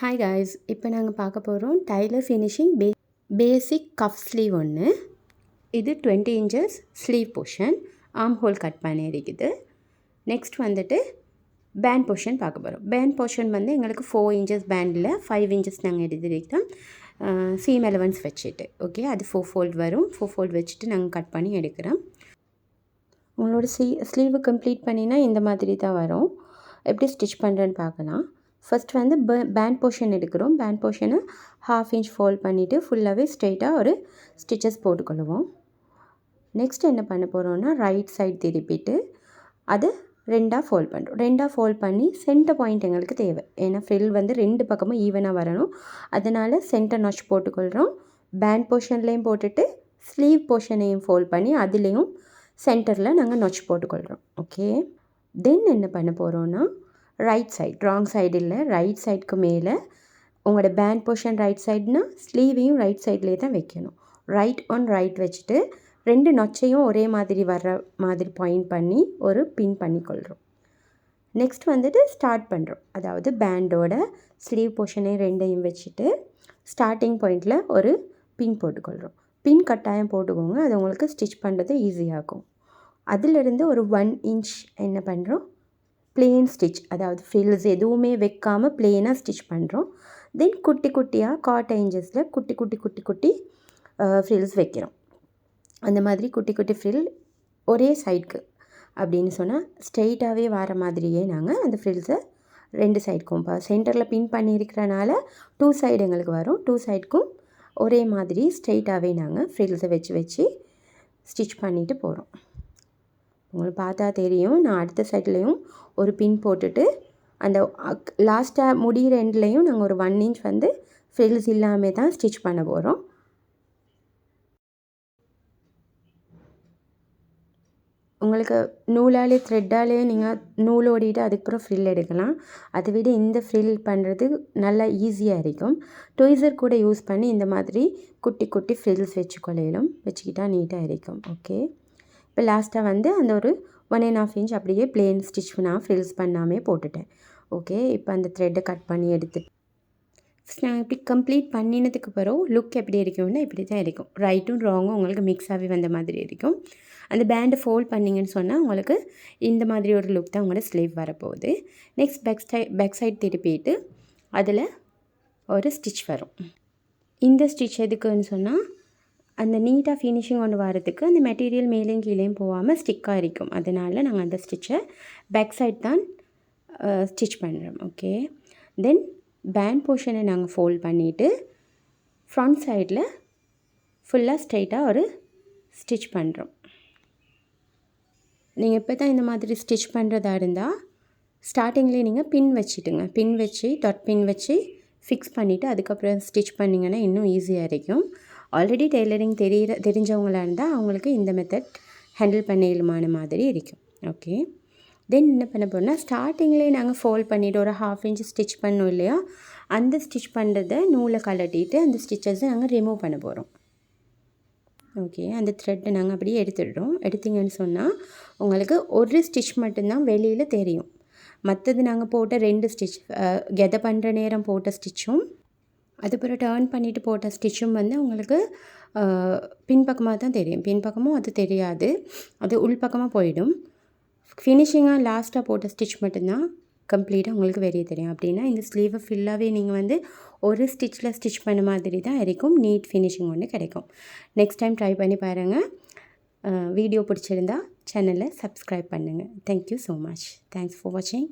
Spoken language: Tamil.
ஹாய் காய்ஸ், இப்போ நாங்கள் பார்க்க போகிறோம் tailor finishing basic cuff sleeve ஒன்று. இது 20 inches sleeve portion, armhole cut பண்ணியிருக்குது. நெக்ஸ்ட் வந்துட்டு பேண்ட் போர்ஷன் பார்க்க போகிறோம். பேண்ட் போர்ஷன் வந்து எங்களுக்கு 4 inches பேண்டில் 5 inches நாங்கள் எடுத்துருக்கோம் சீம் எலவன்ஸ் வச்சுட்டு. ஓகே, அது 4 fold வரும். 4 fold வச்சுட்டு நாங்கள் கட் பண்ணி எடுக்கிறோம். உங்களோட ஸ்லீவு கம்ப்ளீட் பண்ணினா இந்த மாதிரி தான் வரும். எப்படி ஸ்டிச் பண்ணுறேன்னு பார்க்கலாம். ஃபஸ்ட் வந்து பேண்ட் போர்ஷன் எடுக்கிறோம். பேண்ட் போர்ஷனை 1/2 inch ஃபோல்ட் பண்ணிவிட்டு ஃபுல்லாகவே ஸ்ட்ரெயிட்டாக ஒரு ஸ்டிச்சஸ் போட்டுக்கொள்ளுவோம். நெக்ஸ்ட் என்ன பண்ண போகிறோன்னா, ரைட் சைட் திருப்பிட்டு அதை 2ஆக ஃபோல்ட் பண்ணுறோம். 2ஆக ஃபோல்ட் பண்ணி சென்டர் பாயிண்ட் எங்களுக்கு தேவை. ஏன்னா ஃப்ரில் வந்து 2 பக்கமும் ஈவனாக வரணும். அதனால் சென்டர் நாச் போட்டுக்கொள்கிறோம். பேண்ட் போர்ஷன்லேயும் போட்டுட்டு ஸ்லீவ் போர்ஷனையும் ஃபோல்ட் பண்ணி அதுலேயும் சென்டரில் நாங்கள் நாச் போட்டுக்கொள்கிறோம். ஓகே, தென் என்ன பண்ண போகிறோன்னா, ரைட் சைட், ராங் சைடு இல்லை, ரைட் சைடுக்கு மேலே உங்களோட பேண்ட் போர்ஷன் ரைட் சைடுனா ஸ்லீவையும் ரைட் சைட்லேயே தான் வைக்கணும். ரைட் ஆன் ரைட் வச்சுட்டு 2 நொச்சையும் ஒரே மாதிரி வர்ற மாதிரி பாயிண்ட் பண்ணி ஒரு பின் பண்ணிக்கொள்கிறோம். நெக்ஸ்ட் வந்துட்டு ஸ்டார்ட் பண்ணுறோம். அதாவது பேண்டோட ஸ்லீவ் போர்ஷனை 2ஐயும் வச்சுட்டு ஸ்டார்டிங் பாயிண்டில் ஒரு பின் போட்டுக்கொள்கிறோம். பின் கட்டாயம் போட்டுக்கோங்க, அது உங்களுக்கு ஸ்டிச் பண்ணுறது ஈஸியாகும். அதிலிருந்து ஒரு 1 inch என்ன பண்ணுறோம், பிளெயின் ஸ்டிச், அதாவது ஃப்ரில்ஸ் எதுவுமே வைக்காமல் பிளெயினாக ஸ்டிச் பண்ணுறோம். தென் குட்டி குட்டியாக காட் ஏஞ்சஸில் குட்டி குட்டி ஃப்ரில்ஸ் வைக்கிறோம். அந்த மாதிரி குட்டி குட்டி ஃப்ரில் ஒரே சைடுக்கு அப்படின்னு சொன்னால் ஸ்ட்ரெயிட்டாகவே வர மாதிரியே நாங்கள் அந்த ஃப்ரில்ஸை 2 சைடுக்கும் இப்போ சென்டரில் பின் பண்ணியிருக்கிறனால 2 சைடு எங்களுக்கு வரும். 2 சைடுக்கும் ஒரே மாதிரி ஸ்ட்ரெயிட்டாகவே நாங்கள் ஃப்ரில்ஸை வச்சு ஸ்டிச் பண்ணிட்டு போகிறோம். உங்களுக்கு பார்த்தா தெரியும், நான் அடுத்த சைட்லேயும் ஒரு பின் போட்டுட்டு அந்த லாஸ்ட்டாக முடிகிற எண்ட்லேயும் நாங்கள் ஒரு 1 inch வந்து ஃப்ரில்ஸ் இல்லாமல் தான் ஸ்டிச் பண்ண போகிறோம். உங்களுக்கு நூலாலே த்ரெட்டாலே நீங்கள் நூல் ஓடிட்டு அதுக்கப்புறம் ஃப்ரில் எடுக்கலாம். அதை விட இந்த ஃப்ரில் பண்ணுறது நல்லா ஈஸியாக இருக்கும். டொய்சர் கூட யூஸ் பண்ணி இந்த மாதிரி குட்டி குட்டி ஃப்ரில்ஸ் வச்சுக்கிட்டால் நீட்டாக இருக்கும். ஓகே, இப்போ லாஸ்ட்டாக வந்து அந்த ஒரு 1.5 inch அப்படியே பிளெயின் ஸ்டிச் நான் ஃப்ரில்ஸ் பண்ணாமே போட்டுட்டேன். ஓகே, இப்போ அந்த த்ரெட்டை கட் பண்ணி எடுத்துட்டு நான் இப்படி கம்ப்ளீட் பண்ணினதுக்கு பிறகு லுக் எப்படி இருக்கும்னா இப்படி தான் இருக்கும். ரைட்டும் ராங்கும் உங்களுக்கு மிக்ஸாகவே வந்த மாதிரி இருக்கும். அந்த பேண்டை ஃபோல்ட் பண்ணிங்கன்னு சொன்னால் உங்களுக்கு இந்த மாதிரி ஒரு லுக் தான் உங்களோட ஸ்லீவ் வரப்போகுது. நெக்ஸ்ட் பேக் சைட் திருப்பிட்டு அதில் ஒரு ஸ்டிச் வரும். இந்த ஸ்டிச் எதுக்குன்னு சொன்னால், அந்த நீட்டாக ஃபினிஷிங் ஒன்று வரதுக்கு அந்த மெட்டீரியல் மேலேயும் கீழேயும் போகாமல் ஸ்டிக்காக இருக்கும். அதனால் நாங்கள் அந்த ஸ்டிச்சை பேக் சைட் தான் ஸ்டிச் பண்ணுறோம். ஓகே, தென் பேண்ட் போர்ஷனை நாங்கள் ஃபோல்ட் பண்ணிவிட்டு ஃப்ரண்ட் சைடில் ஃபுல்லாக ஸ்ட்ரைட்டாக ஒரு ஸ்டிச் பண்ணுறோம். நீங்கள் இப்போ தான் இந்த மாதிரி ஸ்டிச் பண்ணுறதா இருந்தால் ஸ்டார்டிங்லேயே நீங்கள் பின் வச்சுட்டுங்க. பின் வச்சு டாட் பின் வச்சு ஃபிக்ஸ் பண்ணிவிட்டு அதுக்கப்புறம் ஸ்டிச் பண்ணிங்கன்னா இன்னும் ஈஸியாக இருக்கும். ஆல்ரெடி டெய்லரிங் தெரிஞ்சவங்களாக இருந்தால் அவங்களுக்கு இந்த மெத்தட் ஹேண்டில் பண்ணிடலுமான மாதிரி இருக்கும். ஓகே, தென் என்ன பண்ண போகிறோம்னா, ஸ்டார்டிங்லேயே நாங்கள் ஃபோல்ட் பண்ணிவிட்டு ஒரு 1/2 inch ஸ்டிச் பண்ணோம் இல்லையா, அந்த ஸ்டிச் பண்ணுறதை நூலை கலட்டிட்டு அந்த ஸ்டிச்சஸை நாங்கள் ரிமூவ் பண்ண போகிறோம். ஓகே, அந்த த்ரெட்டை நாங்கள் அப்படியே எடுத்துடுறோம். எடுத்திங்கன்னு சொன்னால் உங்களுக்கு ஒரு ஸ்டிச் மட்டும்தான் வெளியில் தெரியும். மற்றது நாங்கள் போட்ட 2 ஸ்டிச் கெதை பண்ணுற நேரம் போட்ட ஸ்டிச்சும் அதுக்கப்புறம் டேர்ன் பண்ணிவிட்டு போட்ட ஸ்டிச்சும் வந்து உங்களுக்கு பின்பக்கமாக தான் தெரியும். பின்பக்கமும் அது தெரியாது, அது உள்பக்கமாக போயிடும். ஃபினிஷிங்காக லாஸ்ட்டாக போட்ட ஸ்டிச் மட்டும்தான் கம்ப்ளீட்டாக உங்களுக்கு வெளியே தெரியும். அப்படின்னா இந்த ஸ்லீவை ஃபுல்லாகவே நீங்கள் வந்து ஒரு ஸ்டிச்சில் ஸ்டிச் பண்ண மாதிரி தான் இருக்கும். நீட் ஃபினிஷிங் ஒன்று கிடைக்கும். நெக்ஸ்ட் டைம் ட்ரை பண்ணி பாருங்கள். வீடியோ பிடிச்சிருந்தா சேனலை சப்ஸ்கிரைப் பண்ணுங்கள். Thank you so much. Thanks for வாட்சிங்.